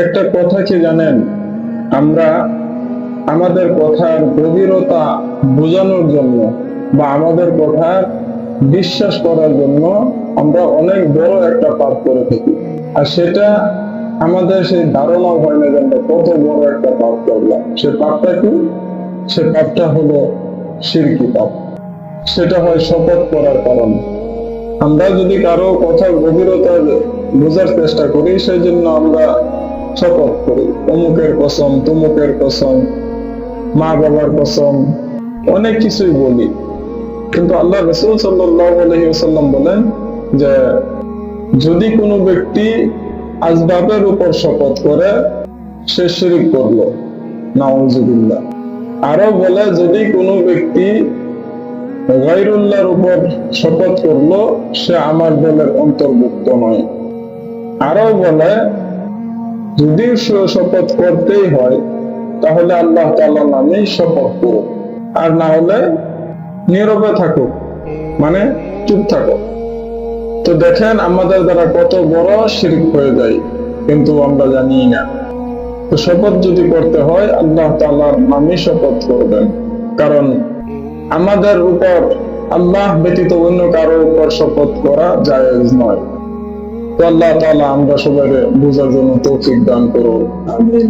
একটা কথা কি জানেন, আমরা আমাদের কথার গভীরতা বোঝানোর জন্য বা আমাদের কথার বিশ্বাস করার জন্য আমরা অনেক বড় একটা পাপ করে থাকি। আর সেটা আমাদের সেই ধারণাও হয় না যে আমরা কত বড় একটা পাপ করলাম। সে পাপটা কি? সে পাপটা হলো শিরকি পাপ। সেটা হয় শপথ করার কারণে। আমরা যদি কারো কথার গভীরতা বোঝার চেষ্টা করি, সেই জন্য আমরা শপথ করি, অমুকের কসম, তমুকের কসম, মা বাবার কসম, অনেক কিছুই বলি। কিন্তু আল্লাহ রাসূল সাল্লাল্লাহু আলাইহি ওয়াসাল্লাম বলেন যে যদি কোনো ব্যক্তি আসবাবের উপর শপথ করে সে শিরক করলো, নাউযুবিল্লাহ। আরো বলে যদি কোনো ব্যক্তি গায়রুল্লাহর উপর শপথ করলো সে আমার দলের অন্তর্ভুক্ত নয়। আরো বলে যদি শপথ করতেই হয় তাহলে আল্লাহ তাআলার নামেই শপথ করো, আর না হলে নীরবে থাকো, মানে চুপ থাকো। তো দেখেন আমাদের দ্বারা কত বড় শিরক হয়ে যায়, কিন্তু আমরা জানি না। তো শপথ যদি করতে হয় আল্লাহ তাআলার নামেই শপথ করবেন, কারণ আমাদের উপর আল্লাহ ব্যতীত অন্য কারো উপর শপথ করা জায়েজ নয়। তো আল্লাহ তাআলা আমরা সবাই বোঝার জন্য তৌফিক দান করুন। আমিন।